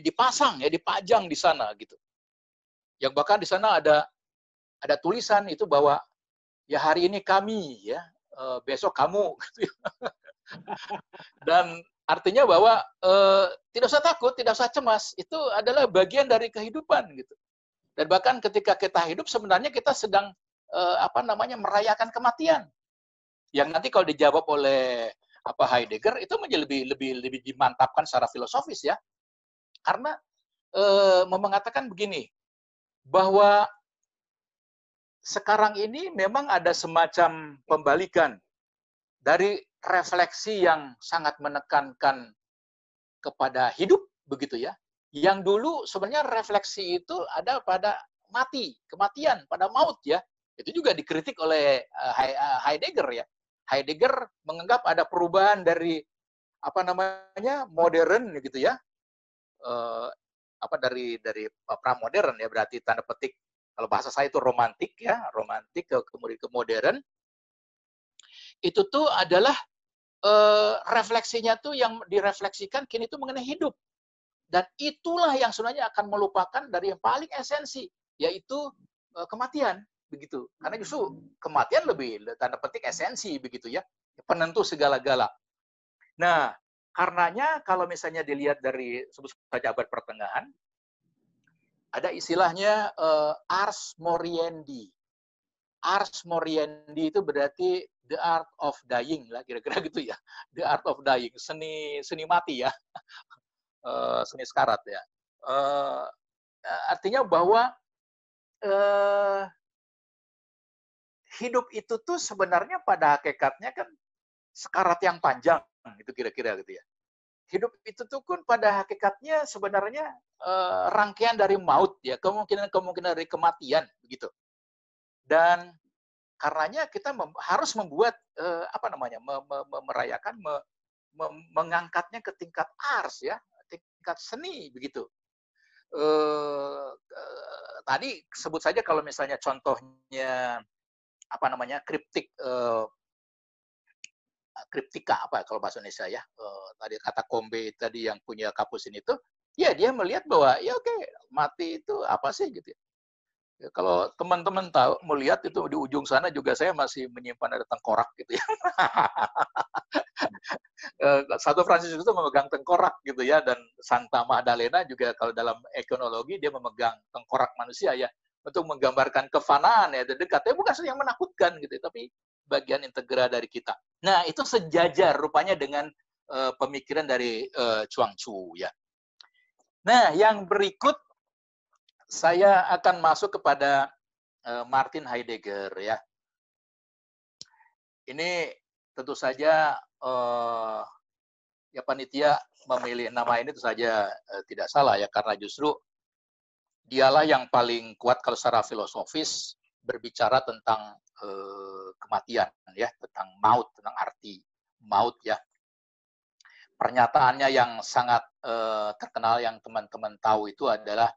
dipasang ya, dipajang di sana gitu. Yang bahkan di sana ada tulisan itu bahwa ya hari ini kami ya, besok kamu gitu ya. Dan artinya bahwa tidak usah takut, tidak usah cemas, itu adalah bagian dari kehidupan gitu. Dan bahkan ketika kita hidup sebenarnya kita sedang merayakan kematian. Yang nanti kalau dijawab oleh Heidegger itu menjadi lebih dimantapkan secara filosofis ya. Karena mengatakan begini, bahwa sekarang ini memang ada semacam pembalikan dari refleksi yang sangat menekankan kepada hidup begitu ya. Yang dulu sebenarnya refleksi itu ada pada kematian, pada maut ya. Itu juga dikritik oleh Heidegger ya. Heidegger menganggap ada perubahan dari modern gitu ya. Dari pramodern ya, berarti tanda petik kalau bahasa saya itu romantik ya, romantik kemudian ke modern. Itu tuh adalah refleksinya tuh yang direfleksikan kini itu mengenai hidup. Dan itulah yang sebenarnya akan melupakan dari yang paling esensi, yaitu kematian begitu. Karena justru kematian lebih tanda petik esensi begitu ya, penentu segala-gala. Nah, karenanya kalau misalnya dilihat dari sebut saja abad pertengahan, ada istilahnya ars moriendi. Ars moriendi itu berarti the art of dying lah, kira-kira gitu ya. The art of dying, seni mati ya. Seni sekarat ya. Artinya bahwa hidup itu tuh sebenarnya pada hakikatnya kan sekarat yang panjang, gitu kira-kira gitu ya. Hidup itu tuh kan pada hakikatnya sebenarnya rangkaian dari maut ya, kemungkinan dari kematian begitu. Dan karenanya kita harus membuat merayakan, mengangkatnya ke tingkat ars ya, tingkat seni begitu. Tadi sebut saja kalau misalnya contohnya kriptika kalau bahasa Indonesia ya, tadi kata Kombe tadi yang punya Kapusin itu, ya dia melihat bahwa ya oke, mati itu apa sih gitu ya. Ya, kalau teman-teman tahu melihat itu di ujung sana juga saya masih menyimpan ada tengkorak gitu ya. Satu Fransiskus itu memegang tengkorak gitu ya, dan Santa Magdalena juga kalau dalam ikonologi dia memegang tengkorak manusia ya, untuk menggambarkan kefanaan ya, dekat ya, bukan sesuatu yang menakutkan gitu, tapi bagian integra dari kita. Nah, itu sejajar rupanya dengan pemikiran dari Chuang Tzu ya. Nah, yang berikut saya akan masuk kepada Martin Heidegger ya. Ini tentu saja ya panitia memilih nama ini tentu saja tidak salah ya, karena justru dialah yang paling kuat kalau secara filosofis berbicara tentang kematian ya, tentang maut, tentang arti maut ya. Pernyataannya yang sangat terkenal yang teman-teman tahu itu adalah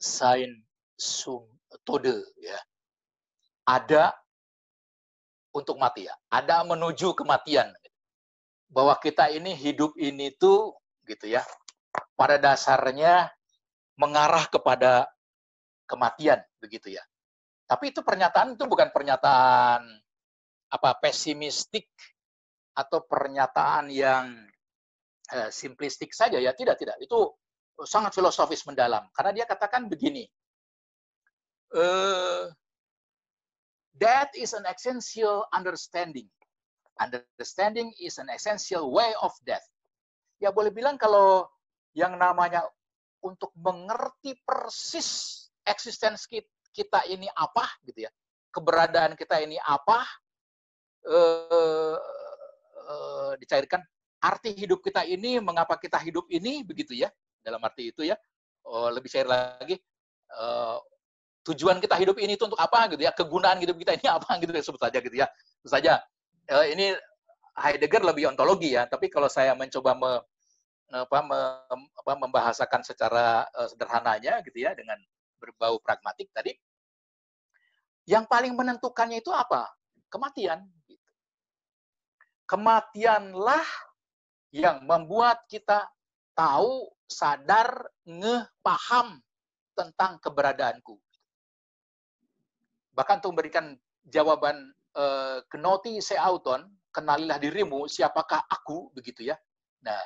Sein zum Tode ya. Ada untuk mati ya, ada menuju kematian. Bahwa kita ini hidup ini tuh gitu ya, pada dasarnya mengarah kepada kematian begitu ya. Tapi itu pernyataan itu bukan pernyataan pesimistik atau pernyataan yang simplistik saja ya, tidak. Itu sangat filosofis mendalam, karena dia katakan begini, that is an essential understanding. Understanding is an essential way of death. Ya boleh bilang kalau yang namanya untuk mengerti persis eksistensi kita ini apa gitu ya, keberadaan kita ini apa, dicairkan arti hidup kita ini, mengapa kita hidup ini begitu ya, dalam arti itu ya, lebih cair lagi, tujuan kita hidup ini itu untuk apa gitu ya, kegunaan hidup kita ini apa gitu ya, sebut saja gitu ya. Sebut saja ini Heidegger lebih ontologi ya, tapi kalau saya mencoba membahasakan secara sederhananya gitu ya, dengan berbau pragmatik tadi, yang paling menentukannya itu apa? Kematian. Kematianlah yang membuat kita tahu sadar, ngeh, paham tentang keberadaanku. Bahkan untuk memberikan jawaban kenoti se auton, kenalilah dirimu, siapakah aku, begitu ya. Nah,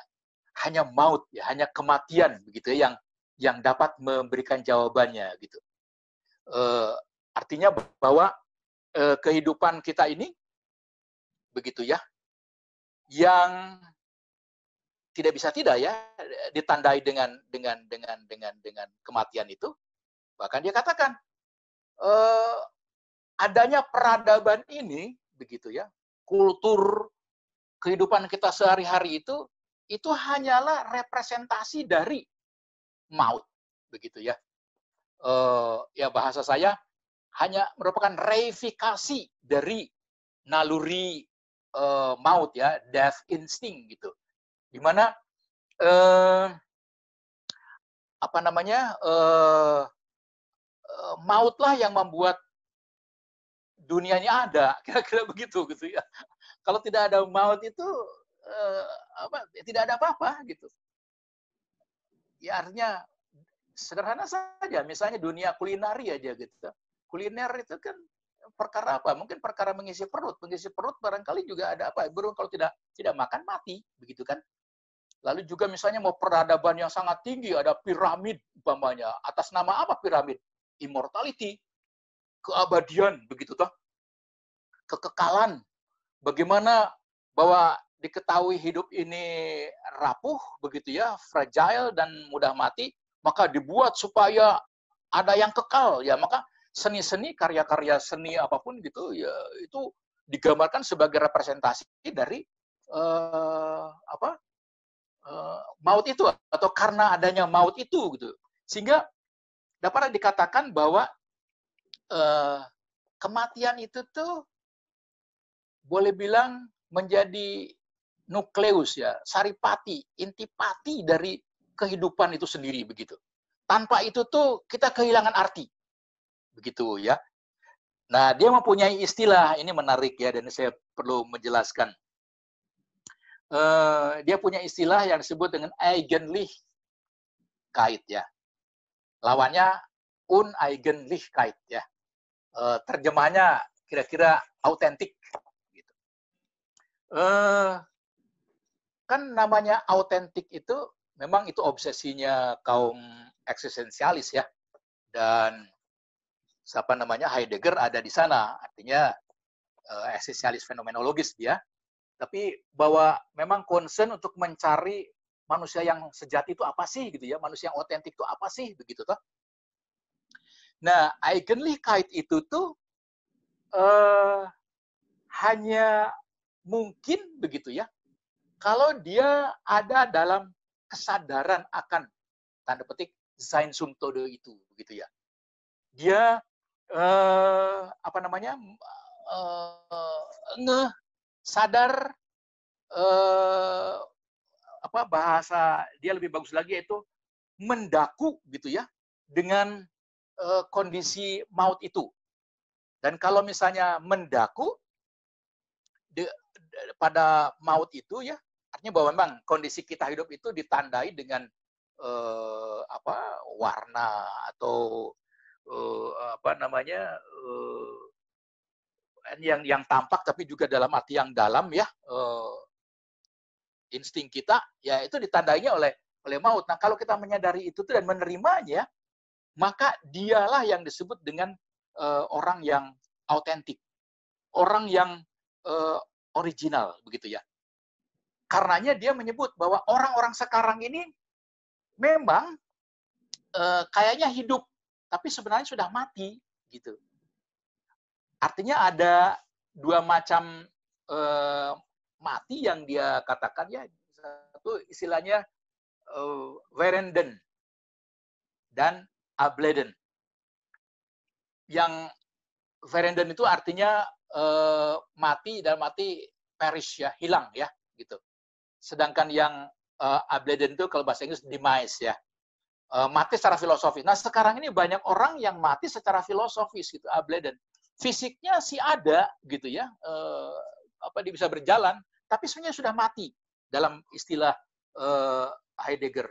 hanya maut ya, hanya kematian begitu ya yang dapat memberikan jawabannya gitu. Artinya bahwa kehidupan kita ini begitu ya, yang tidak bisa tidak ya ditandai dengan kematian itu. Bahkan dia katakan adanya peradaban ini begitu ya, kultur kehidupan kita sehari-hari itu hanyalah representasi dari maut begitu ya. Ya bahasa saya hanya merupakan reifikasi dari naluri maut ya, death instinct gitu. Di mana mautlah yang membuat dunia ini ada, kira-kira begitu gitu ya. Kalau tidak ada maut itu tidak ada apa-apa gitu. Ya artinya sederhana saja, misalnya dunia kulinari aja gitu. Kuliner itu kan perkara apa? Mungkin perkara mengisi perut barangkali juga ada apa? Burung kalau tidak makan mati, begitu kan? Lalu juga misalnya mau peradaban yang sangat tinggi, ada piramid umpamanya. Atas nama apa piramid? Immortality, keabadian, begitu toh? Kekekalan. Bagaimana bahwa diketahui hidup ini rapuh, begitu ya, fragile dan mudah mati, maka dibuat supaya ada yang kekal, ya. Maka seni-seni, karya-karya seni apapun gitu, ya itu digambarkan sebagai representasi dari maut itu, atau karena adanya maut itu gitu. Sehingga dapat dikatakan bahwa kematian itu tuh boleh bilang menjadi nukleus ya, saripati, intipati dari kehidupan itu sendiri begitu. Tanpa itu tuh kita kehilangan arti. Begitu ya. Nah, dia mempunyai istilah, ini menarik ya, dan saya perlu menjelaskan. Dia punya istilah yang disebut dengan Eigenlichkeit ya. Lawannya Uneigenlichkeit ya. Terjemahnya kira-kira autentik. Gitu. Kan namanya autentik itu memang itu obsesinya kaum eksistensialis ya. Dan Heidegger ada di sana. Artinya eksistensialis fenomenologis dia. Tapi bahwa memang concern untuk mencari manusia yang sejati itu apa sih gitu ya, manusia yang otentik itu apa sih begitu toh. Nah, Eigenlichkeit itu tuh hanya mungkin begitu ya kalau dia ada dalam kesadaran akan tanda petik Sein zum Tode itu begitu ya. Dia sadar, bahasa dia lebih bagus lagi yaitu mendaku gitu ya dengan kondisi maut itu. Dan kalau misalnya mendaku pada maut itu ya, artinya bahwa memang kondisi kita hidup itu ditandai dengan warna atau yang tampak tapi juga dalam arti yang dalam ya, insting kita ya itu ditandainya oleh maut. Nah, kalau kita menyadari itu dan menerimanya, maka dialah yang disebut dengan orang yang autentik, orang yang original begitu ya. Karenanya dia menyebut bahwa orang-orang sekarang ini memang kayaknya hidup, tapi sebenarnya sudah mati gitu. Artinya ada dua macam mati yang dia katakan ya. Satu istilahnya Verenden dan Ableden. Yang Verenden itu artinya mati dan mati perish ya, hilang ya gitu. Sedangkan yang Ableden itu kalau bahasa Inggris demise ya. Mati secara filosofis. Nah, sekarang ini banyak orang yang mati secara filosofis gitu, Ableden. Fisiknya sih ada gitu ya. Dia bisa berjalan, tapi sebenarnya sudah mati dalam istilah Heidegger.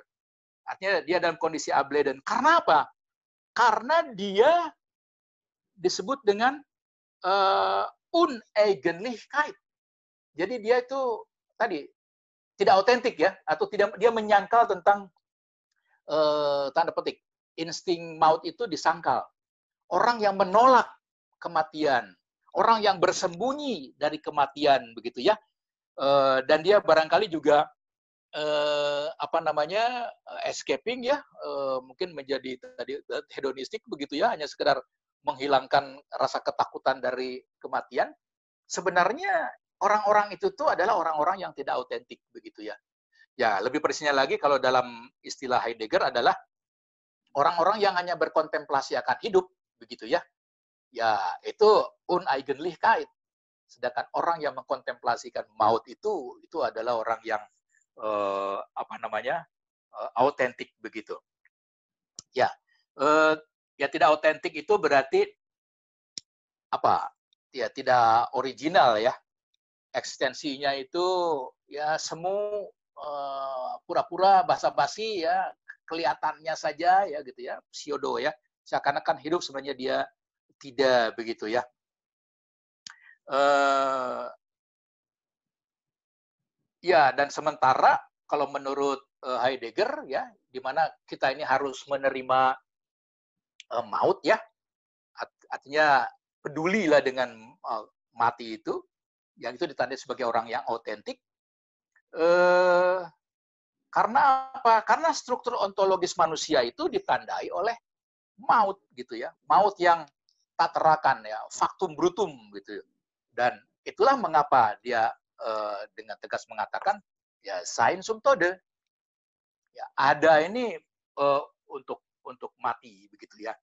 Artinya dia dalam kondisi abladen. Karena apa? Karena dia disebut dengan Uneigenlichkeit. Jadi dia itu tadi tidak otentik ya, atau tidak, dia menyangkal tentang tanda petik insting maut itu disangkal. Orang yang menolak kematian, orang yang bersembunyi dari kematian begitu ya, dan dia barangkali juga escaping ya, mungkin menjadi tadi hedonistik begitu ya, hanya sekedar menghilangkan rasa ketakutan dari kematian. Sebenarnya orang-orang itu tuh adalah orang-orang yang tidak autentik begitu ya. Ya, lebih persisnya lagi kalau dalam istilah Heidegger adalah orang-orang yang hanya berkontemplasi akan hidup begitu ya. Ya, itu Uneigenlichkeit. Sedangkan orang yang mengkontemplasikan maut itu adalah orang yang autentik begitu. Ya, ya tidak autentik itu berarti apa? Ya tidak original ya. Eksistensinya itu ya semu, pura-pura, basa-basi ya, kelihatannya saja ya gitu ya, pseudo ya. Seakan-akan hidup sebenarnya dia tidak begitu ya. Ya, dan sementara kalau menurut Heidegger ya, di mana kita ini harus menerima maut ya, artinya pedulilah dengan mati itu, yang itu ditandai sebagai orang yang autentik. Karena apa? Karena struktur ontologis manusia itu ditandai oleh maut gitu ya, maut yang tak terakan ya, factum brutum gitu. Dan itulah mengapa dia dengan tegas mengatakan ya sein sum tode, ya ada ini untuk mati begitu ya.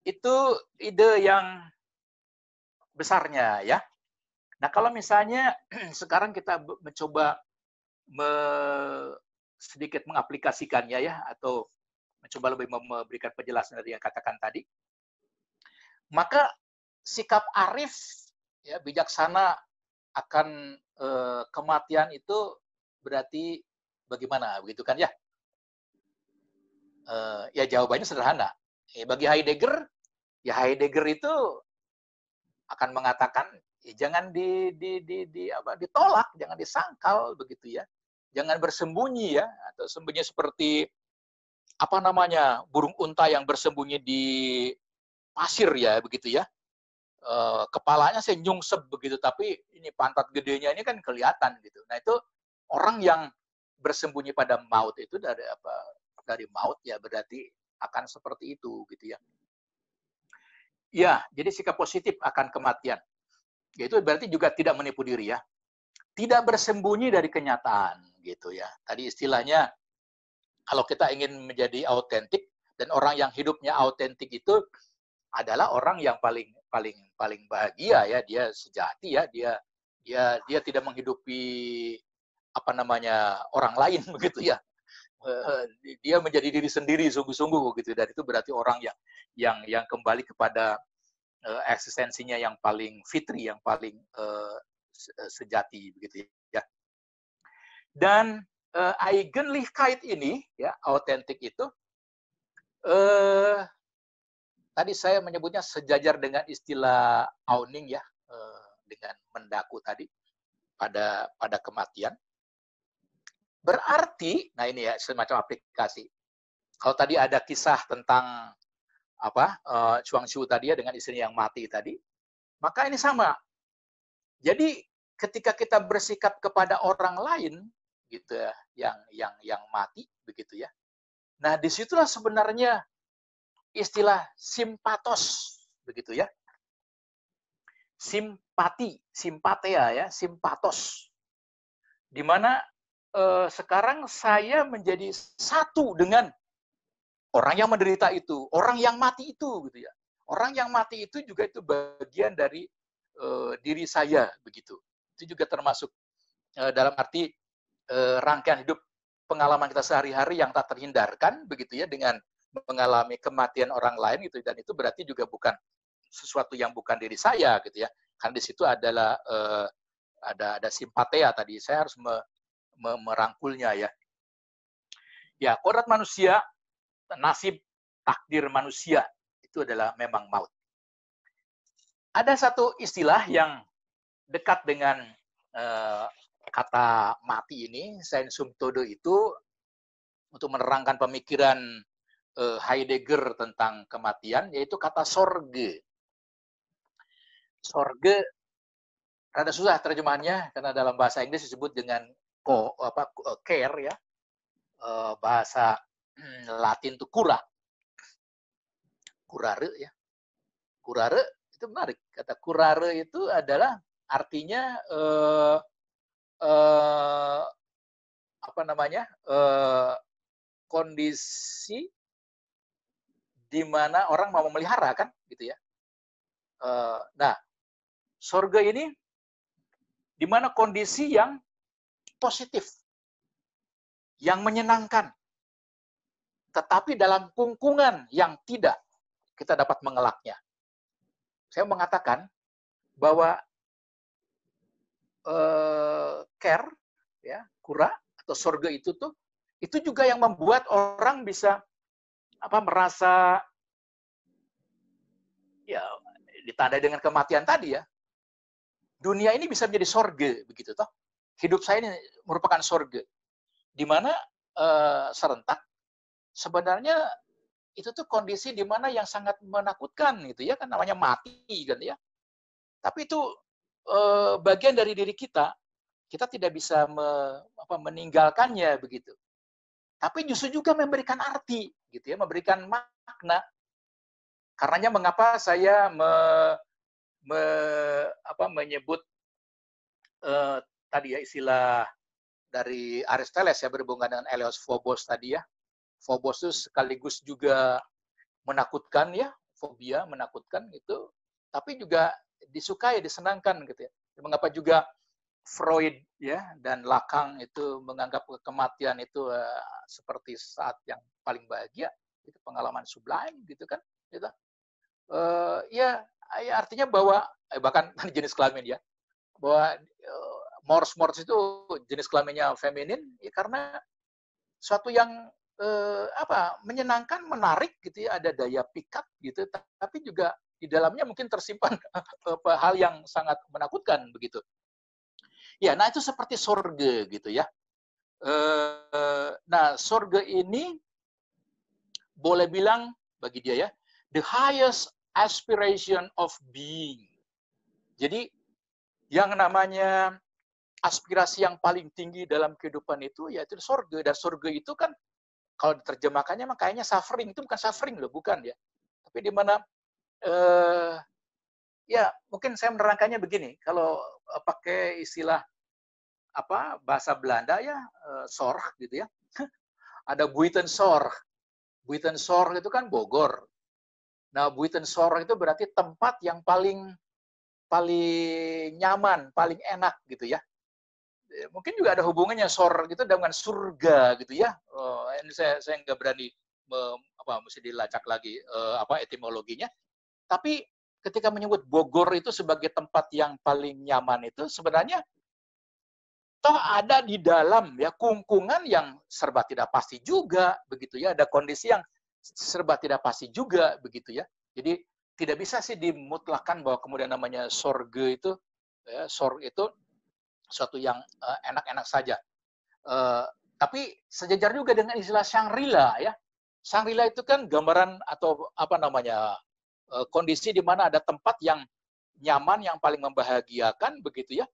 Itu ide yang besarnya ya. Nah kalau misalnya sekarang kita mencoba sedikit mengaplikasikannya ya, atau mencoba lebih memberikan penjelasan dari yang katakan tadi, maka sikap arif ya, bijaksana akan kematian itu berarti bagaimana begitu kan ya? Ya jawabannya sederhana. Bagi Heidegger, ya Heidegger itu akan mengatakan jangan ditolak, jangan disangkal begitu ya. Jangan bersembunyi ya, atau sembunyi seperti burung unta yang bersembunyi di pasir ya begitu ya. Kepalanya nyungsep begitu, tapi ini pantat gedenya ini kan kelihatan gitu. Nah itu orang yang bersembunyi pada maut itu dari maut ya berarti akan seperti itu gitu ya. Ya, jadi sikap positif akan kematian. Yaitu berarti juga tidak menipu diri ya. Tidak bersembunyi dari kenyataan gitu ya. Tadi istilahnya kalau kita ingin menjadi autentik, dan orang yang hidupnya autentik itu adalah orang yang paling bahagia ya, dia sejati ya, dia tidak menghidupi orang lain begitu ya. Dia menjadi diri sendiri sungguh-sungguh gitu, dan itu berarti orang yang kembali kepada eksistensinya yang paling fitri, yang paling sejati begitu ya. Dan Eigenlichkeit ini ya, autentik itu tadi saya menyebutnya sejajar dengan istilah Auning ya, dengan mendaku tadi pada kematian. Berarti, nah ini ya semacam aplikasi. Kalau tadi ada kisah tentang Chuang Tzu tadi ya, dengan istrinya yang mati tadi, maka ini sama. Jadi ketika kita bersikap kepada orang lain gitu ya, yang mati begitu ya. Nah, disitulah sebenarnya istilah simpatos begitu ya. Simpati, simpatia ya, simpatos. Di mana sekarang saya menjadi satu dengan orang yang menderita itu, orang yang mati itu gitu ya. Orang yang mati itu juga itu bagian dari diri saya begitu. Itu juga termasuk dalam arti rangkaian hidup pengalaman kita sehari-hari yang tak terhindarkan begitu ya, dengan mengalami kematian orang lain gitu, dan itu berarti juga bukan sesuatu yang bukan diri saya gitu ya. Kan di situ adalah ada simpatia tadi. Saya harus merangkulnya ya. Ya, kodrat manusia, nasib takdir manusia itu adalah memang maut. Ada satu istilah yang dekat dengan kata mati ini, sensum todo itu, untuk menerangkan pemikiran Heidegger tentang kematian, yaitu kata sorge. Sorge rada susah terjemahannya karena dalam bahasa Inggris disebut dengan care ya. Bahasa Latin itu cura. Curare ya. Curare itu menarik. Kata curare itu adalah artinya kondisi di mana orang mau memelihara kan, gitu ya. Nah, sorga ini di mana kondisi yang positif, yang menyenangkan, tetapi dalam kungkungan yang tidak kita dapat mengelaknya. Saya mengatakan bahwa care, ya, kura atau sorga itu juga yang membuat orang bisa merasa ya ditandai dengan kematian tadi ya. Dunia ini bisa menjadi sorga begitu toh. Hidup saya ini merupakan sorga. Di mana serentak sebenarnya itu tuh kondisi di mana yang sangat menakutkan gitu ya, kan namanya mati kan ya. Tapi itu bagian dari diri kita. Kita tidak bisa meninggalkannya begitu. Tapi justru juga memberikan arti gitu ya, memberikan makna. Karenanya mengapa saya menyebut tadi ya istilah dari Aristoteles ya, berhubungan dengan Eleos Phobos tadi ya. Phobos itu sekaligus juga menakutkan ya, fobia menakutkan gitu, tapi juga disukai, disenangkan gitu ya. Mengapa juga Freud ya dan Lacan itu menganggap kematian itu seperti saat yang paling bahagia, itu pengalaman sublime gitu kan, gitu. Ya artinya bahwa bahkan jenis kelamin ya, bahwa mors itu jenis kelaminnya feminin ya, karena suatu yang menyenangkan, menarik gitu ya, ada daya pikat gitu, tapi juga di dalamnya mungkin tersimpan hal yang sangat menakutkan begitu. Ya, nah itu seperti sorge gitu ya. Nah, sorge ini boleh bilang bagi dia ya, the highest aspiration of being. Jadi yang namanya aspirasi yang paling tinggi dalam kehidupan itu yaitu sorge. Dan sorge itu kan kalau diterjemahkannya makanya suffering, itu bukan suffering loh, bukan ya. Tapi di mana ya mungkin saya menerangkannya begini, kalau pakai istilah bahasa Belanda ya, zorg gitu ya. Ada Buitenzorg. Buitenzorg itu kan Bogor. Nah, Buitenzorg itu berarti tempat yang paling nyaman, paling enak gitu ya. Mungkin juga ada hubungannya sor gitu dengan surga gitu ya. Ini saya nggak berani mesti dilacak lagi etimologinya. Tapi ketika menyebut Bogor itu sebagai tempat yang paling nyaman itu sebenarnya toh ada di dalam ya kungkungan yang serba tidak pasti juga begitu ya. Ada kondisi yang serba tidak pasti juga begitu ya. Jadi tidak bisa sih dimutlakan bahwa kemudian namanya sorga itu ya, sorg itu suatu yang enak-enak saja. Tapi sejajar juga dengan istilah Shangri-La ya. Shangri-La itu kan gambaran atau kondisi di mana ada tempat yang nyaman, yang paling membahagiakan begitu ya.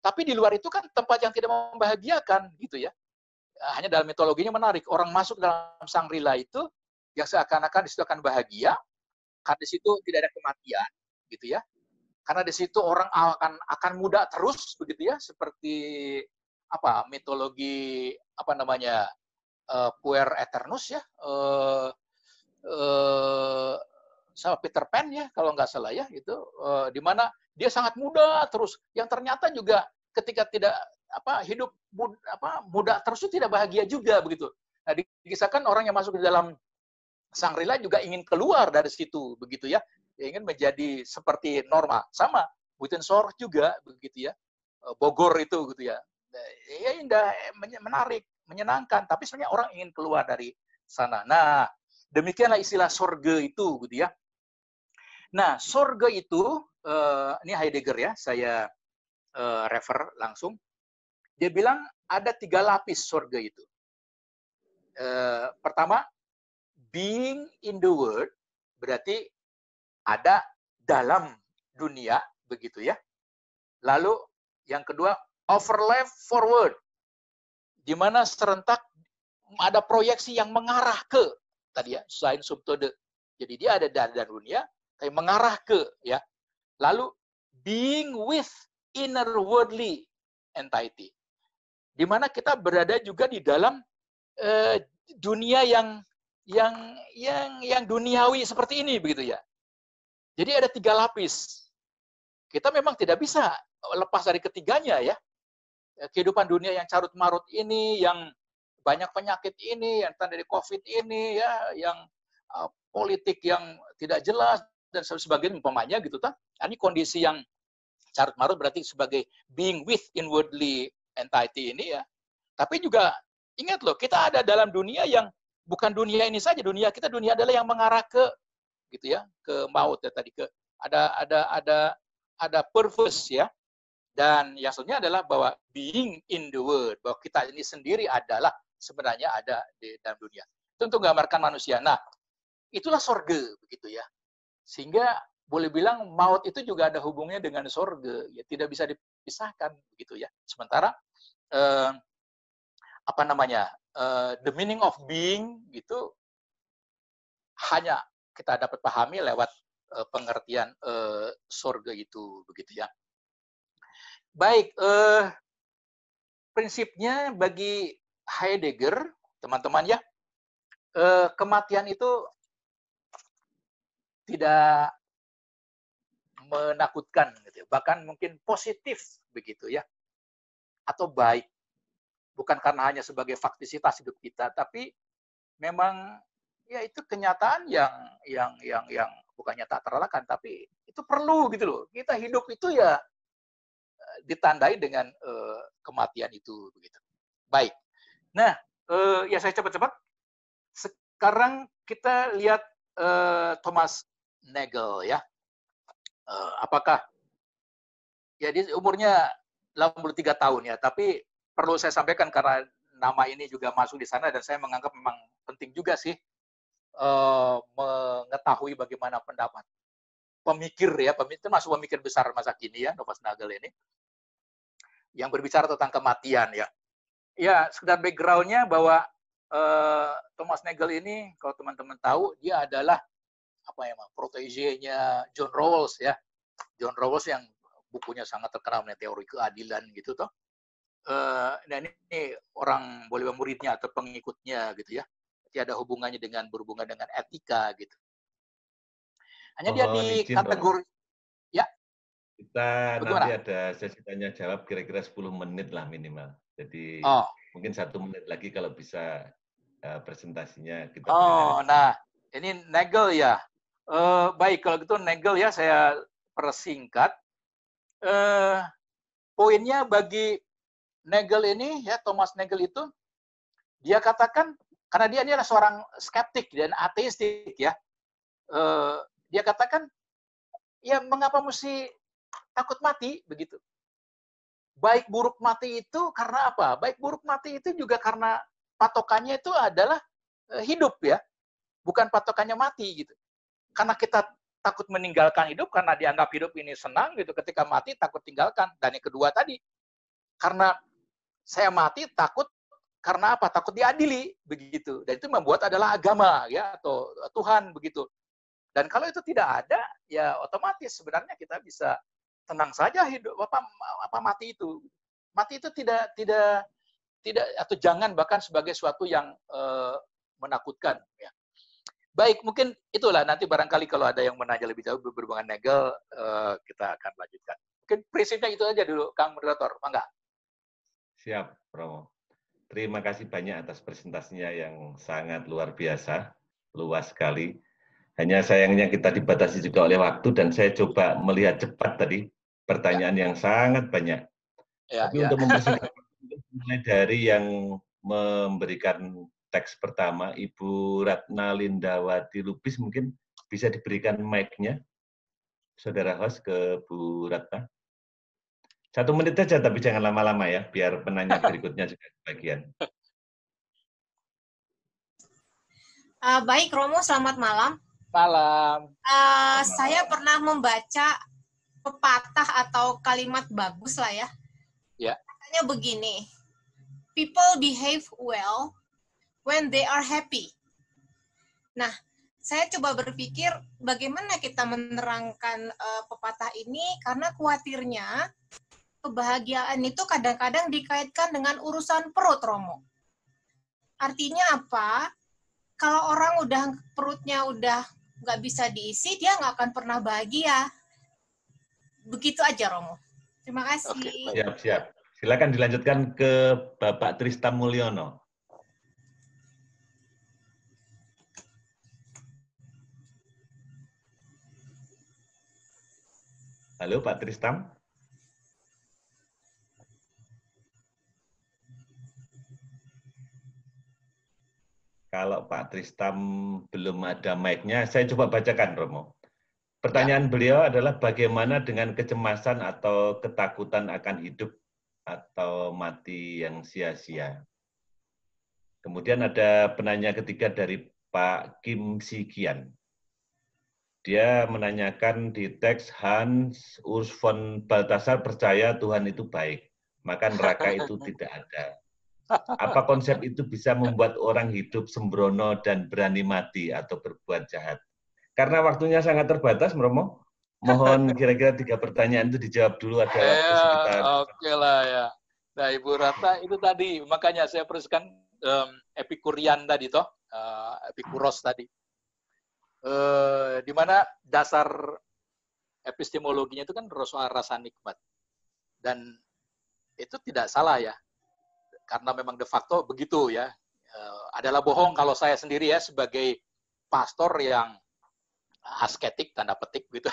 Tapi di luar itu kan tempat yang tidak membahagiakan gitu ya. Hanya dalam mitologinya menarik. Orang masuk dalam Shangri-La itu yang seakan-akan di situ akan bahagia, karena di situ tidak ada kematian gitu ya. Karena di situ orang akan muda terus begitu ya, seperti mitologi puer eternus ya, sama Peter Pan ya kalau nggak salah ya, itu di mana dia sangat muda terus, yang ternyata juga ketika tidak hidup muda terus itu tidak bahagia juga begitu. Nah, dikisahkan orang yang masuk di dalam Shangri-La juga ingin keluar dari situ begitu ya, ingin menjadi seperti normal. Sama Buitenzorg juga begitu ya. Bogor itu gitu ya. Ya indah, menarik, menyenangkan, tapi sebenarnya orang ingin keluar dari sana. Nah, demikianlah istilah sorga itu gitu ya. Nah, sorga itu ini Heidegger ya, saya refer langsung. Dia bilang ada 3 lapis sorga itu. Pertama, being in the world, berarti ada dalam dunia, begitu ya. Lalu yang kedua, overlap forward, di mana serentak ada proyeksi yang mengarah ke tadi ya, sein subtode. Jadi dia ada dalam dunia, tapi mengarah ke ya. Lalu being with inner worldly entity, di mana kita berada juga di dalam dunia yang duniawi seperti ini begitu ya. Jadi ada 3 lapis. Kita memang tidak bisa lepas dari ketiganya ya. Kehidupan dunia yang carut marut ini, yang banyak penyakit ini, yang dari COVID ini ya, yang politik yang tidak jelas dan sebagainya umpamanya gitu kan. Ini kondisi yang carut marut berarti sebagai being with inwardly entity ini ya. Tapi juga ingat loh, kita ada dalam dunia yang bukan dunia ini saja, dunia kita dunia adalah yang mengarah ke gitu ya, ke maut ya tadi, ke ada purpose ya. Dan yang selanjutnya adalah bahwa being in the world, bahwa kita ini sendiri adalah sebenarnya ada di dalam dunia. Itu untuk menggambarkan manusia. Nah, itulah sorga begitu ya. Sehingga boleh bilang maut itu juga ada hubungannya dengan sorga, ya tidak bisa dipisahkan begitu ya. Sementara the meaning of being gitu hanya kita dapat pahami lewat pengertian sorga itu begitu ya. Baik, prinsipnya bagi Heidegger, teman-teman ya, kematian itu tidak menakutkan, gitu, bahkan mungkin positif begitu ya, atau baik, bukan karena hanya sebagai faktisitas hidup kita, tapi memang ya itu kenyataan yang bukannya tak terelakkan, tapi itu perlu gitu loh. Kita hidup itu ya ditandai dengan kematian itu begitu. Baik. Nah, ya saya cepat-cepat. Sekarang kita lihat Thomas Nagel ya. Apakah ya dia umurnya 83 tahun ya, tapi perlu saya sampaikan karena nama ini juga masuk di sana dan saya menganggap memang penting juga sih mengetahui bagaimana pendapat pemikir ya, termasuk pemikir besar masa kini ya, Thomas Nagel ini, yang berbicara tentang kematian ya. Ya, sekedar background-nya bahwa Thomas Nagel ini, kalau teman-teman tahu, dia adalah protege-nya John Rawls ya. John Rawls yang bukunya sangat terkenal mengenai teori keadilan gitu toh. Nah ini orang boleh muridnya atau pengikutnya gitu ya. Jadi ada hubungannya berhubungan dengan etika gitu. Hanya dia di kategori ya. Kita bagaimana? Nanti ada sesi tanya jawab kira-kira 10 menit lah minimal. Jadi mungkin 1 menit lagi kalau bisa presentasinya kita berikan. Nah ini Nagel ya. Baik kalau gitu Nagel ya saya persingkat. Poinnya bagi Nagel ini ya, Thomas Nagel itu dia katakan karena dia ini adalah seorang skeptik dan ateistik ya. Dia katakan ya mengapa mesti takut mati begitu. Baik buruk mati itu karena apa? Baik buruk mati itu juga karena patokannya itu adalah hidup ya. Bukan patokannya mati gitu. Karena kita takut meninggalkan hidup karena dianggap hidup ini senang gitu. Ketika mati takut tinggalkan. Dan yang kedua tadi karena saya mati takut karena apa? Takut diadili begitu. Dan itu membuat adalah agama ya atau Tuhan begitu. Dan kalau itu tidak ada, ya otomatis sebenarnya kita bisa tenang saja hidup apa mati itu. Mati itu tidak atau jangan bahkan sebagai suatu yang menakutkan ya. Baik, mungkin itulah nanti barangkali kalau ada yang menanya lebih jauh berhubungan Nagel kita akan lanjutkan. Mungkin prinsipnya itu aja dulu Kang Moderator, mangga. Siap, Romo. Terima kasih banyak atas presentasinya yang sangat luar biasa, luas sekali. Hanya sayangnya kita dibatasi juga oleh waktu dan saya coba melihat cepat tadi pertanyaan yang sangat banyak. Tapi untuk mempersingkat, mulai dari yang memberikan teks pertama, Ibu Ratna Lindawati Lubis, mungkin bisa diberikan mic-nya, Saudara host, ke Bu Ratna. 1 menit saja, tapi jangan lama-lama ya, biar penanya berikutnya juga bagian. Baik, Romo, selamat malam. Malam. Saya pernah membaca pepatah atau kalimat bagus lah ya. Ya. Katanya begini, people behave well when they are happy. Nah, saya coba berpikir bagaimana kita menerangkan pepatah ini, karena khawatirnya kebahagiaan itu kadang-kadang dikaitkan dengan urusan perut, Romo. Artinya apa? Kalau orang perutnya udah nggak bisa diisi, dia nggak akan pernah bahagia. Begitu aja, Romo. Terima kasih. Oke, siap. Silakan dilanjutkan ke Bapak Tristam Mulyono. Halo, Pak Tristam. Kalau Pak Tristam belum ada mic-nya, saya coba bacakan, Romo. Pertanyaan beliau adalah bagaimana dengan kecemasan atau ketakutan akan hidup atau mati yang sia-sia. Kemudian ada penanya ketiga dari Pak Kim Si-kian. Dia menanyakan di teks, Hans Urs von Balthasar percaya Tuhan itu baik, maka neraka itu tidak ada. Apa konsep itu bisa membuat orang hidup sembrono dan berani mati atau berbuat jahat? Karena waktunya sangat terbatas, Romo, mohon kira-kira 3 pertanyaan itu dijawab dulu, ada waktu sekitar. Oke lah ya. Nah, Ibu Ratna itu tadi, makanya saya perhatikan Epikurian tadi toh, Epikuros tadi. Di mana dasar epistemologinya itu kan soal rasa nikmat. Dan itu tidak salah ya. Karena memang de facto begitu ya. Adalah bohong kalau saya sendiri ya sebagai pastor yang asketik tanda petik gitu.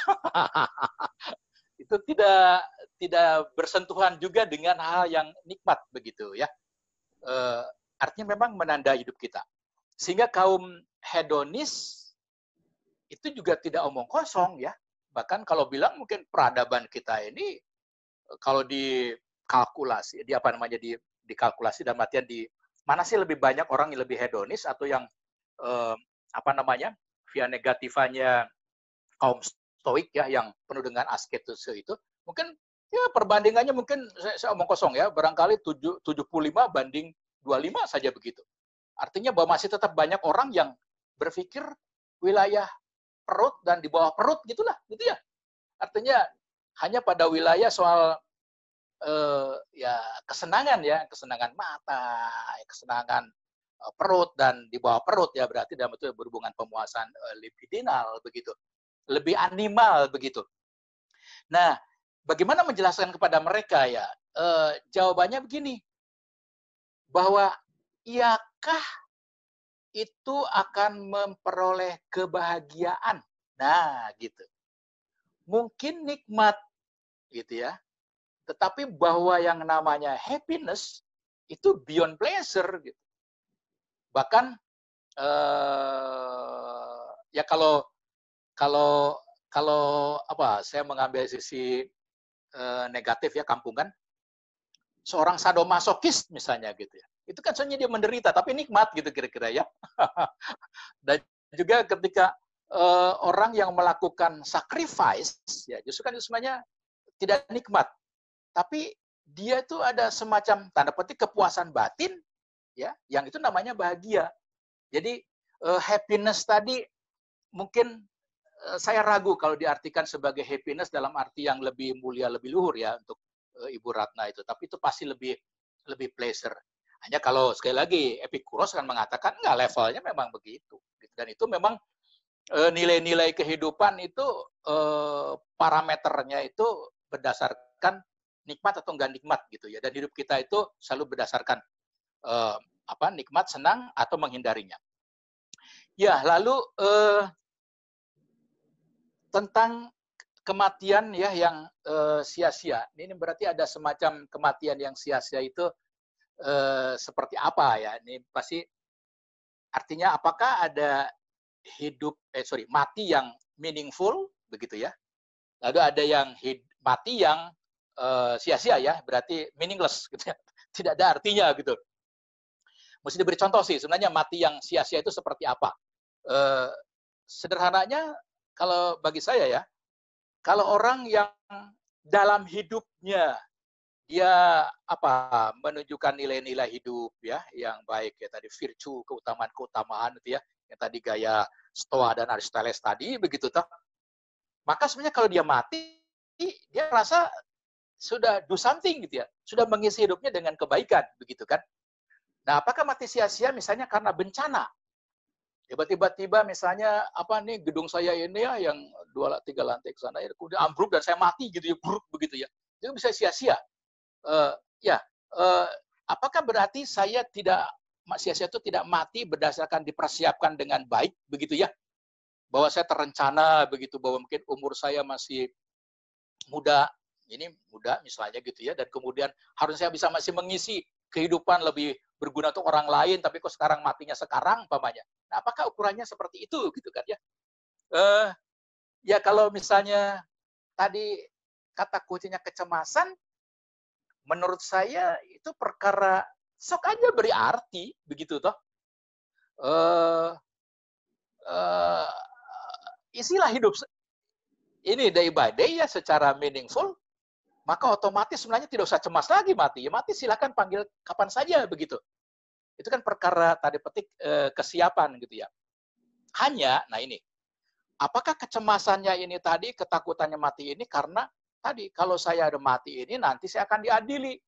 Itu tidak bersentuhan juga dengan hal yang nikmat begitu ya. Artinya memang menandai hidup kita. Sehingga kaum hedonis itu juga tidak omong kosong ya. Bahkan kalau bilang mungkin peradaban kita ini kalau dikalkulasi, dikalkulasi dan artian di mana sih lebih banyak orang yang lebih hedonis atau yang via negatifanya kaum stoik ya yang penuh dengan asketis itu mungkin ya perbandingannya mungkin saya omong kosong ya barangkali 75 banding 25 saja begitu. Artinya bahwa masih tetap banyak orang yang berpikir wilayah perut dan di bawah perut gitulah gitu ya. Artinya hanya pada wilayah soal ya kesenangan mata, kesenangan perut dan di bawah perut ya berarti dalam itu berhubungan pemuasan libidinal begitu, lebih animal begitu. Nah, bagaimana menjelaskan kepada mereka ya? Jawabannya begini, bahwa iyakah itu akan memperoleh kebahagiaan? Nah, gitu. Mungkin nikmat, gitu ya. Tetapi bahwa yang namanya happiness itu beyond pleasure gitu. Bahkan ya kalau saya mengambil sisi negatif ya kampungan, seorang sadomasokis misalnya gitu ya. Itu kan sebenarnya dia menderita tapi nikmat gitu kira-kira ya. Dan juga ketika orang yang melakukan sacrifice ya justru kan semuanya tidak nikmat. Tapi dia itu ada semacam tanda petik kepuasan batin ya, yang itu namanya bahagia. Jadi happiness tadi mungkin saya ragu kalau diartikan sebagai happiness dalam arti yang lebih mulia, lebih luhur ya untuk Ibu Ratna itu. Tapi itu pasti lebih pleasure. Hanya kalau sekali lagi Epikuros kan mengatakan enggak, levelnya memang begitu. Dan itu memang nilai-nilai kehidupan itu parameternya itu berdasarkan nikmat atau enggak nikmat gitu ya. Dan hidup kita itu selalu berdasarkan nikmat, senang atau menghindarinya. Ya, lalu tentang kematian ya yang sia-sia. Ini berarti ada semacam kematian yang sia-sia itu seperti apa ya? Ini pasti artinya apakah ada mati yang meaningful begitu ya? Lalu ada yang mati yang sia-sia ya, berarti meaningless gitu ya. Tidak ada artinya gitu. Mesti diberi contoh sih, sebenarnya mati yang sia-sia itu seperti apa? Sederhananya kalau bagi saya ya, kalau orang yang dalam hidupnya dia menunjukkan nilai-nilai hidup ya yang baik ya tadi virtue, keutamaan itu ya, yang tadi gaya Stoa dan Aristoteles tadi begitu toh. Maka sebenarnya kalau dia mati dia merasa sudah do something gitu ya, sudah mengisi hidupnya dengan kebaikan begitu kan. Nah, apakah mati sia-sia misalnya karena bencana? Tiba-tiba misalnya gedung saya ini ya yang 2-3 lantai ke sana ya kemudian ambruk dan saya mati gitu ya, buruk begitu ya. Itu bisa sia-sia. Apakah berarti saya tidak sia-sia itu tidak mati berdasarkan dipersiapkan dengan baik begitu ya? Bahwa saya terencana begitu, bahwa mungkin umur saya masih muda, ini muda misalnya gitu ya, dan kemudian harusnya saya bisa masih mengisi kehidupan lebih berguna untuk orang lain, tapi kok sekarang matinya sekarang umpamanya. Nah, apakah ukurannya seperti itu gitu kan ya? Ya kalau misalnya tadi kata kuncinya kecemasan, menurut saya itu perkara sok aja beri arti begitu toh. Isilah hidup ini day by day ya secara meaningful, maka otomatis sebenarnya tidak usah cemas lagi mati. Ya mati silakan panggil kapan saja begitu. Itu kan perkara tadi petik kesiapan gitu ya. Hanya, nah ini, apakah kecemasannya ini tadi, ketakutannya mati ini karena tadi kalau saya ada mati ini nanti saya akan diadili.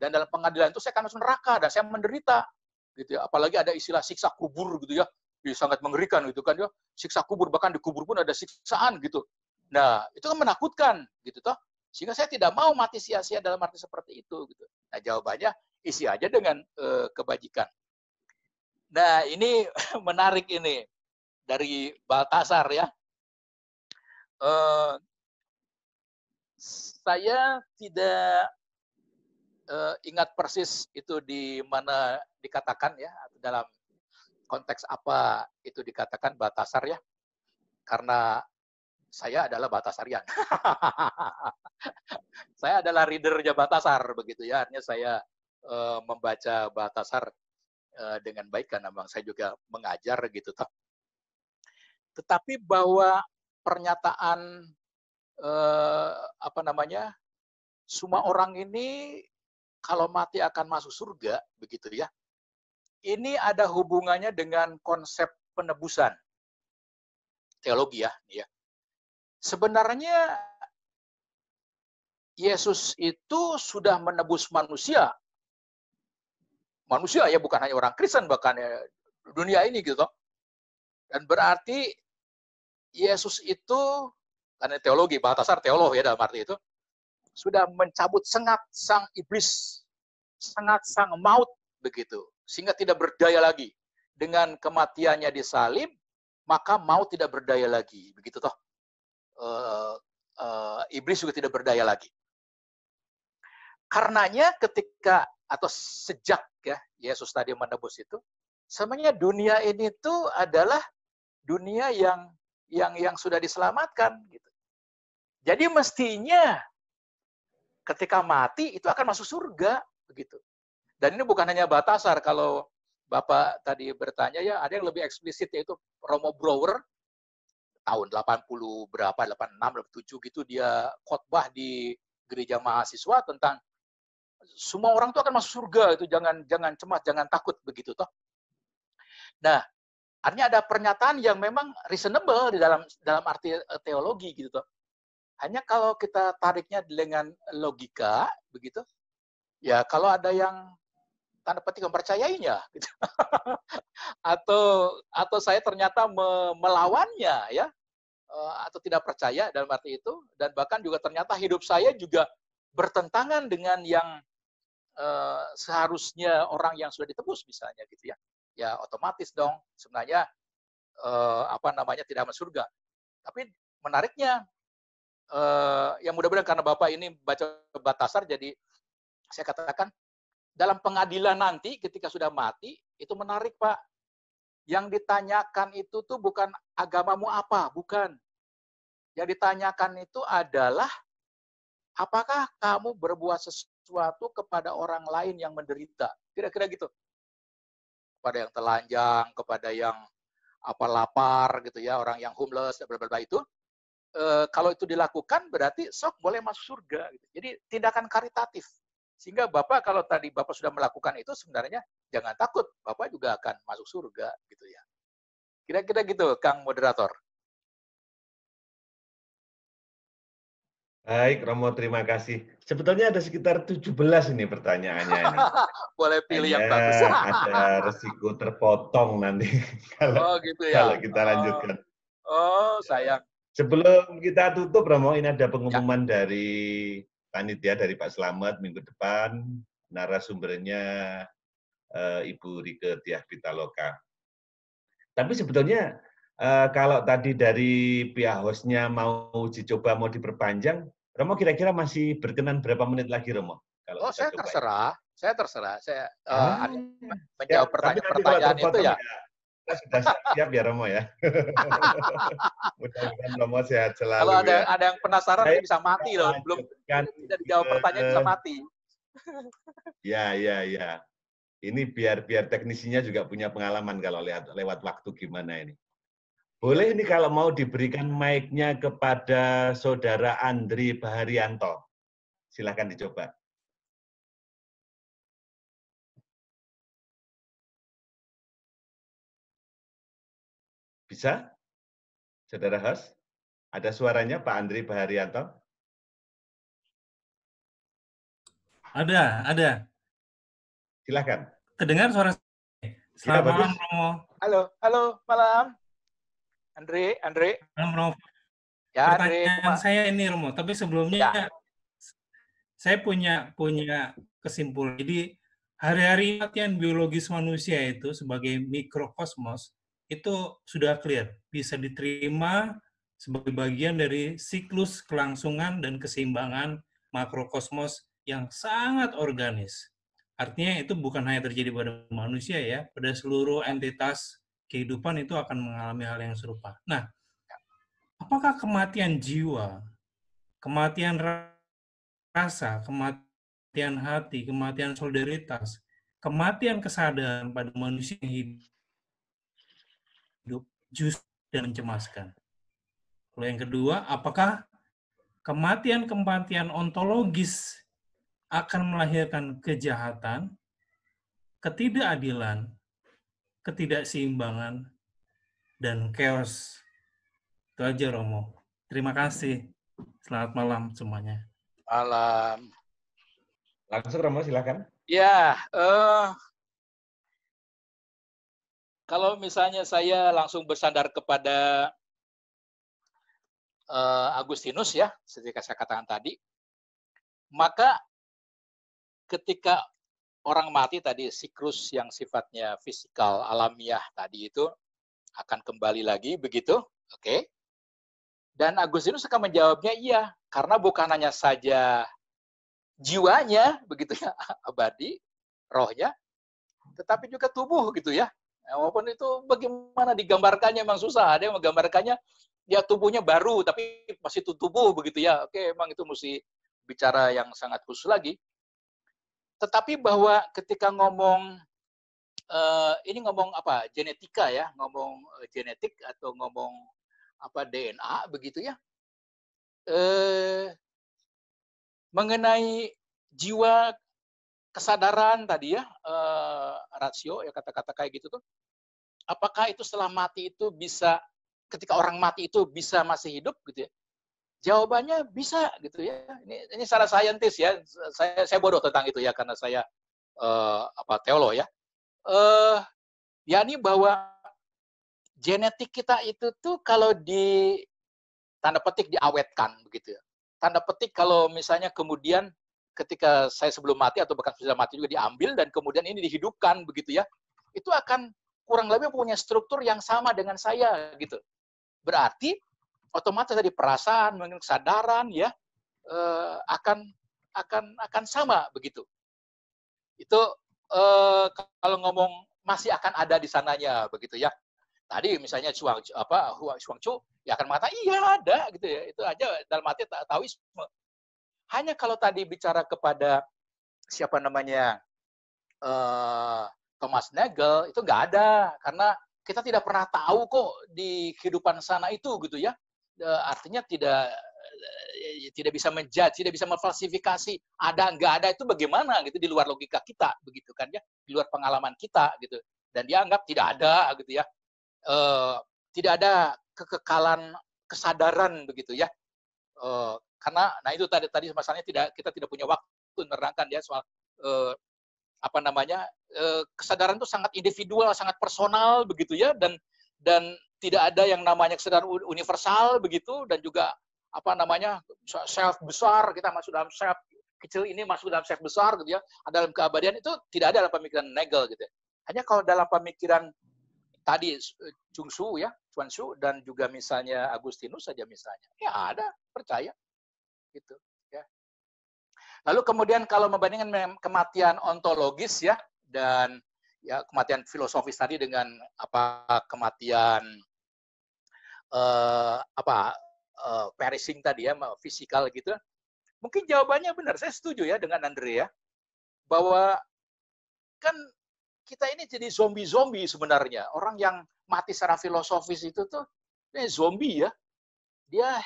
Dan dalam pengadilan itu saya akan masuk neraka dan saya menderita. Gitu ya. Apalagi ada istilah siksa kubur gitu ya. Sangat mengerikan gitu kan ya. Siksa kubur, bahkan di kubur pun ada siksaan gitu. Nah, itu kan menakutkan gitu toh. Sehingga saya tidak mau mati sia-sia dalam arti seperti itu gitu. Nah, jawabannya isi aja dengan kebajikan. Nah, ini menarik ini dari Baltasar ya. Saya tidak ingat persis itu di mana dikatakan ya, dalam konteks apa itu dikatakan Baltasar ya. Karena saya adalah Baltasarian. Saya adalah readernya Baltasar begitu ya. Artinya saya membaca Baltasar dengan baik karena memang saya juga mengajar gitu toh. Tetapi bahwa pernyataan semua orang ini kalau mati akan masuk surga begitu ya. Ini ada hubungannya dengan konsep penebusan teologi ya. Sebenarnya Yesus itu sudah menebus manusia. Manusia ya, bukan hanya orang Kristen, bahkan ya, dunia ini gitu. Dan berarti Yesus itu, karena teologi, Baltasar teolog ya dalam arti itu, sudah mencabut sengat sang iblis, sengat sang maut begitu. Sehingga tidak berdaya lagi. Dengan kematiannya disalib, maka maut tidak berdaya lagi. Begitu toh. Iblis juga tidak berdaya lagi. Karenanya ketika atau sejak ya Yesus tadi menebus itu, sebenarnya dunia ini tuh adalah dunia yang sudah diselamatkan gitu. Jadi mestinya ketika mati itu akan masuk surga begitu. Dan ini bukan hanya Baltasar, kalau Bapak tadi bertanya ya, ada yang lebih eksplisit yaitu Romo Brouwer tahun 80 berapa 86 87 gitu dia khotbah di gereja mahasiswa tentang semua orang itu akan masuk surga, itu jangan cemas, jangan takut begitu toh. Nah, artinya ada pernyataan yang memang reasonable di dalam arti teologi gitu toh. Hanya kalau kita tariknya dengan logika begitu, ya kalau ada yang tanda petik mempercayainya gitu. atau saya ternyata melawannya ya, atau tidak percaya dalam arti itu, dan bahkan juga ternyata hidup saya juga bertentangan dengan yang seharusnya orang yang sudah ditebus misalnya gitu ya. Ya otomatis dong sebenarnya tidak masuk surga. Tapi menariknya yang mudah-mudahan karena Bapak ini baca Batasar, jadi saya katakan dalam pengadilan nanti ketika sudah mati itu menarik, Pak. Yang ditanyakan itu tuh bukan agamamu apa, bukan. Yang ditanyakan itu adalah apakah kamu berbuat sesuatu kepada orang lain yang menderita, kira-kira gitu. Kepada yang telanjang, kepada yang lapar gitu ya, orang yang homeless, bla bla bla itu. Kalau itu dilakukan berarti sok boleh masuk surga. Gitu. Jadi tindakan karitatif. Sehingga Bapak kalau tadi Bapak sudah melakukan itu sebenarnya jangan takut, Bapak juga akan masuk surga gitu ya. Kira-kira gitu, Kang Moderator. Baik, Romo, terima kasih. Sebetulnya ada sekitar 17 ini pertanyaannya ini. Boleh pilih yang Hanya bagus. ada resiko terpotong nanti kalau, gitu ya. kalau kita lanjutkan. Sayang. Sebelum kita tutup, Romo, ini ada pengumuman Ya. dari panitia, dari Pak Slamet minggu depan. Narasumbernya Ibu Rike Diah Pitaloka. Tapi sebetulnya kalau tadi dari pihak hostnya mau uji coba, mau diperpanjang, Romo kira-kira masih berkenan berapa menit lagi, Romo? Kalau Saya terserah. Saya terserah. Saya menjawab pertanyaan itu ya. Kita sudah siap ya, Romo ya. Mudah-mudahan Romo sehat selalu. Kalau ada ya. yang penasaran bisa mati loh. Belum tidak dijawab pertanyaan bisa mati. Ya. Ini biar teknisinya juga punya pengalaman kalau lewat waktu gimana ini. Boleh ini kalau mau diberikan mic-nya kepada Saudara Andri Baharianto. Silahkan dicoba. Bisa? Saudara host? Ada suaranya Pak Andri Baharianto? Ada. Silahkan. Kedengar suara saya? Selamat malam, Romo. Halo, malam. Andre. Malam, Romo. Ya, pertanyaan saya ini, Romo. Tapi sebelumnya saya punya kesimpulan. Jadi hari-hari latihan biologis manusia itu sebagai mikrokosmos itu sudah clear, bisa diterima sebagai bagian dari siklus kelangsungan dan keseimbangan makrokosmos yang sangat organis. Artinya itu bukan hanya terjadi pada manusia ya, pada seluruh entitas kehidupan itu akan mengalami hal yang serupa. Nah, apakah kematian jiwa, kematian rasa, kematian hati, kematian solidaritas, kematian kesadaran pada manusia yang hidup justru dan mencemaskan? Lalu yang kedua, apakah kematian ontologis akan melahirkan kejahatan, ketidakadilan, ketidakseimbangan, dan chaos? Itu aja, Romo. Terima kasih. Selamat malam semuanya. Malam. Langsung, Romo, silakan. Ya, kalau misalnya saya langsung bersandar kepada Agustinus ya, seperti saya katakan tadi, maka ketika orang mati tadi, siklus yang sifatnya fisikal, alamiah tadi itu akan kembali lagi, begitu? Oke. Dan Agustinus akan menjawabnya iya, karena bukan hanya saja jiwanya, begitu ya, abadi, rohnya, tetapi juga tubuh, gitu ya. Walaupun itu bagaimana digambarkannya memang susah, ada yang menggambarkannya, ya tubuhnya baru, tapi masih tubuh, begitu ya. Oke, memang itu mesti bicara yang sangat khusus lagi. Tetapi bahwa ketika ngomong ini ngomong apa genetika ya, ngomong genetik atau ngomong apa DNA begitu ya, mengenai jiwa kesadaran tadi ya, rasio ya kata-kata kayak gitu tuh, apakah itu setelah mati itu bisa, ketika orang mati itu bisa masih hidup gitu ya? Jawabannya bisa gitu ya. Ini secara saintis ya. Saya bodoh tentang itu ya karena saya teolog ya. Yakni bahwa genetik kita itu tuh kalau di tanda petik diawetkan begitu ya. Tanda petik kalau misalnya kemudian ketika saya sebelum mati atau bahkan sudah mati juga diambil dan kemudian ini dihidupkan begitu ya. Itu akan kurang lebih punya struktur yang sama dengan saya gitu. Berarti otomatis tadi perasaan, mungkin kesadaran ya akan sama begitu. Itu kalau ngomong masih akan ada di sananya begitu ya. Tadi misalnya Chuang-Chu ya akan mengatakan iya ada gitu ya. Itu aja dalam arti Taoisme. Hanya kalau tadi bicara kepada siapa namanya Thomas Nagel itu nggak ada, karena kita tidak pernah tahu kok di kehidupan sana itu gitu ya. Artinya tidak bisa menjudge, tidak bisa memfalsifikasi ada nggak ada itu bagaimana gitu di luar logika kita begitu kan ya, di luar pengalaman kita gitu. Dan dia anggap tidak ada gitu ya. Tidak ada kekekalan kesadaran begitu ya. Karena nah itu tadi masalahnya kita tidak punya waktu menerangkan ya soal kesadaran itu sangat individual, sangat personal begitu ya, dan tidak ada yang namanya kesadaran universal begitu, dan juga self besar, kita masuk dalam self kecil ini masuk dalam self besar gitu ya, dalam keabadian itu tidak ada dalam pemikiran Nagel gitu. Hanya kalau dalam pemikiran tadi Chuang-Tzu dan juga misalnya Agustinus saja misalnya, ya ada, percaya gitu ya. Lalu kemudian kalau membandingkan kematian ontologis ya dan ya kematian filosofis tadi dengan kematian perishing tadi ya, fisikal gitu. Mungkin jawabannya benar, saya setuju ya dengan Andrea bahwa kan kita ini jadi zombie sebenarnya. Orang yang mati secara filosofis itu tuh zombie ya. Dia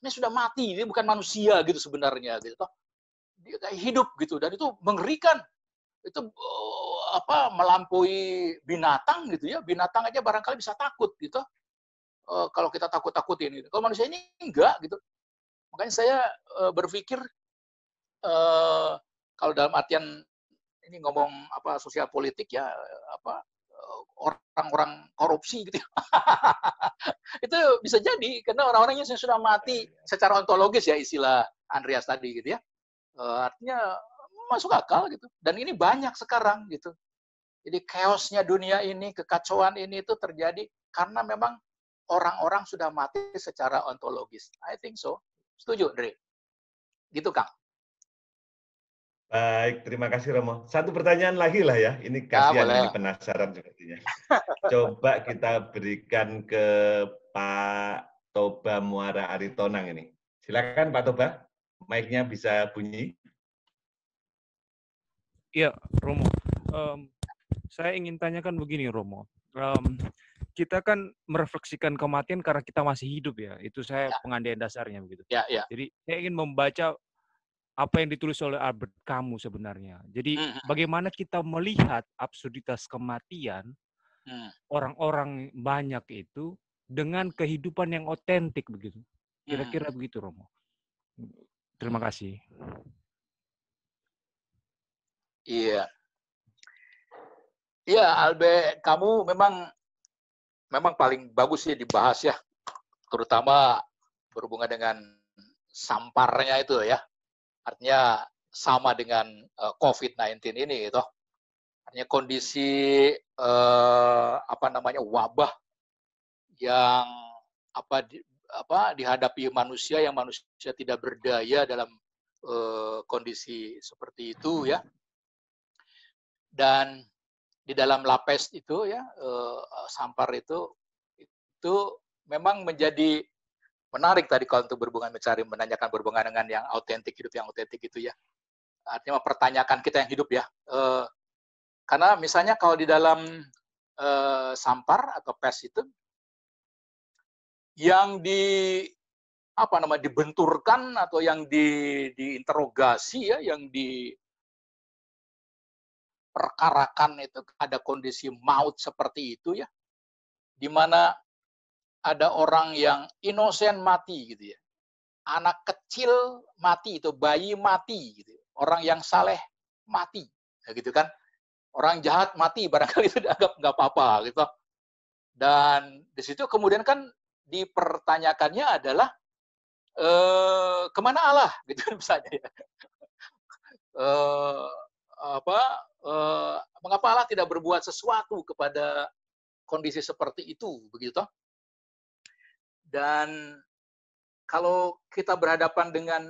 sudah mati, dia bukan manusia gitu sebenarnya gitu. Dia kayak hidup gitu, dan itu mengerikan. Itu melampaui binatang gitu ya. Binatang aja barangkali bisa takut gitu. Kalau kita takut-takutin gitu. Kalau manusia ini enggak gitu. Makanya saya berpikir kalau dalam artian ini ngomong sosial politik ya orang-orang korupsi gitu. Itu bisa jadi karena orang-orangnya sudah mati secara ontologis ya, istilah Andreas tadi gitu ya. Artinya masuk akal gitu. Dan ini banyak sekarang gitu. Jadi chaosnya dunia ini, kekacauan ini itu terjadi karena memang orang-orang sudah mati secara ontologis. I think so. Setuju, Andre? Gitu, Kang. Baik, terima kasih Romo. Satu pertanyaan lagi lah ya. Ini kasihan, ini penasaran sepertinya. Coba kita berikan ke Pak Toba Muara Aritonang ini. Silakan Pak Toba, mic-nya bisa bunyi. Iya, Romo. Saya ingin tanyakan begini, Romo. Kita kan merefleksikan kematian karena kita masih hidup ya. Itu saya pengandaian dasarnya begitu. Ya. Jadi saya ingin membaca apa yang ditulis oleh Albert Camus sebenarnya. Jadi bagaimana kita melihat absurditas kematian orang-orang banyak itu dengan kehidupan yang otentik begitu. Kira-kira begitu, Romo. Terima kasih. Iya. Iya, Albert, kamu memang paling bagus ya dibahas ya, terutama berhubungan dengan samparnya itu ya. Artinya sama dengan COVID-19 ini gitu. Artinya kondisi wabah yang dihadapi manusia, yang manusia tidak berdaya dalam kondisi seperti itu ya. Dan di dalam lapes itu ya, sampar itu memang menjadi menarik tadi kalau untuk menanyakan berhubungan dengan yang autentik, hidup yang autentik itu ya. Artinya mempertanyakan kita yang hidup ya. Karena misalnya kalau di dalam sampar atau pes itu yang dibenturkan atau yang diinterogasi ya, yang diperkarakan itu ada kondisi maut seperti itu ya, di mana ada orang yang inosen mati gitu ya, anak kecil mati itu, bayi mati gitu, orang yang saleh mati, ya gitu kan, orang jahat mati barangkali itu dianggap nggak apa-apa gitu. Dan di situ kemudian kan dipertanyakannya adalah kemana Allah gitu misalnya ya. Mengapa Allah tidak berbuat sesuatu kepada kondisi seperti itu begitu. Dan kalau kita berhadapan dengan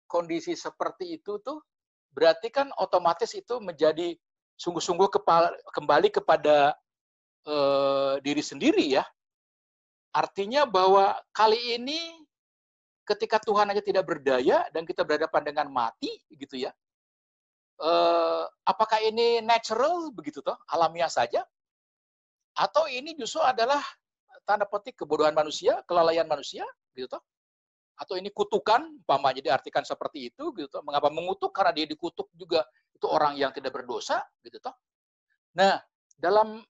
kondisi seperti itu tuh, berarti kan otomatis itu menjadi sungguh-sungguh kembali kepada diri sendiri ya. Artinya bahwa kali ini ketika Tuhan aja tidak berdaya dan kita berhadapan dengan mati gitu ya. Apakah ini natural begitu toh, alamiah saja? Atau ini justru adalah tanda petik kebodohan manusia, kelalaian manusia gitu toh? Atau ini kutukan, umpamanya diartikan seperti itu gitu toh. Mengapa mengutuk? Karena dia dikutuk juga itu orang yang tidak berdosa gitu toh. Nah, dalam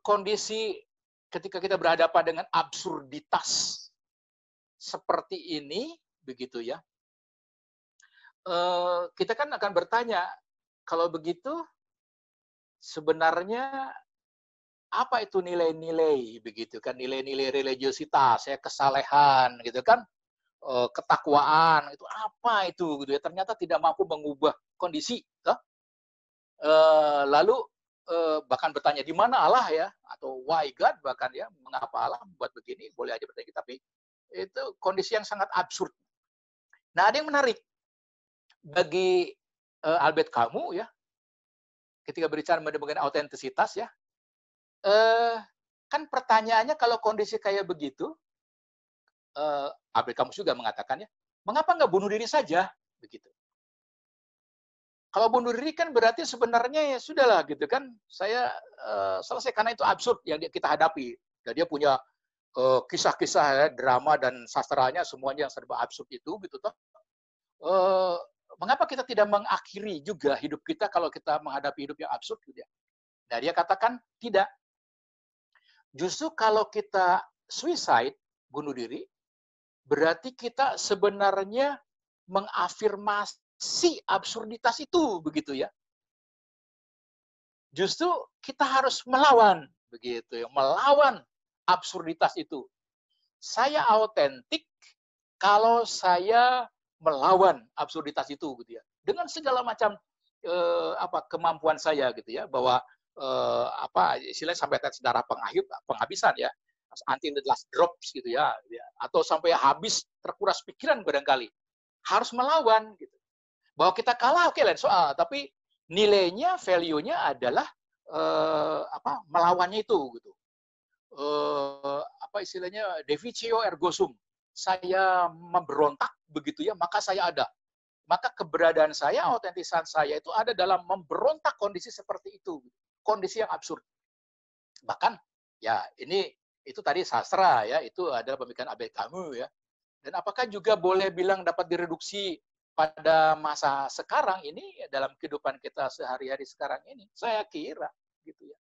kondisi ketika kita berhadapan dengan absurditas seperti ini, begitu ya, kita kan akan bertanya, kalau begitu sebenarnya apa itu nilai-nilai, begitu kan, nilai-nilai religiositas, ya, kesalehan, gitu kan, ketakwaan, itu apa itu, gitu ya, ternyata tidak mampu mengubah kondisi, toh? Lalu bahkan bertanya di mana Allah ya, atau why God bahkan ya, mengapa Allah membuat begini, boleh aja bertanya, tapi itu kondisi yang sangat absurd. Nah, ada yang menarik bagi Albert Camus ya, ketika berbicara mengenai autentisitas ya, kan pertanyaannya kalau kondisi kayak begitu, Albert Camus juga mengatakannya, mengapa nggak bunuh diri saja, begitu. Kalau bunuh diri kan berarti sebenarnya ya sudahlah gitu kan, saya selesai karena itu absurd yang kita hadapi. Dan dia punya kisah-kisah ya, drama dan sastranya semuanya yang serba absurd itu gitu toh. Mengapa kita tidak mengakhiri juga hidup kita kalau kita menghadapi hidup yang absurd gitu ya? Nah, dia katakan tidak. Justru kalau kita suicide, bunuh diri, berarti kita sebenarnya mengafirmasi absurditas itu, begitu ya. Justru kita harus melawan, begitu ya, melawan absurditas itu. Saya autentik kalau saya melawan absurditas itu, gitu ya, dengan segala macam kemampuan saya, gitu ya, bahwa istilahnya sampai tetes darah penghabisan ya, until the last drops gitu ya, atau sampai habis terkuras pikiran barangkali, harus melawan gitu. Bahwa kita kalah oke, lain soal, tapi nilainya, value-nya adalah melawannya itu gitu. Istilahnya deficitio ergo sum. Saya memberontak begitu ya, maka saya ada. Maka keberadaan saya, autentisan saya itu ada dalam memberontak kondisi seperti itu. Kondisi yang absurd. Bahkan ya itu tadi sastra ya, itu adalah pemikiran Albert Camus ya. Dan apakah juga boleh bilang dapat direduksi pada masa sekarang ini dalam kehidupan kita sehari-hari sekarang ini? Saya kira gitu ya.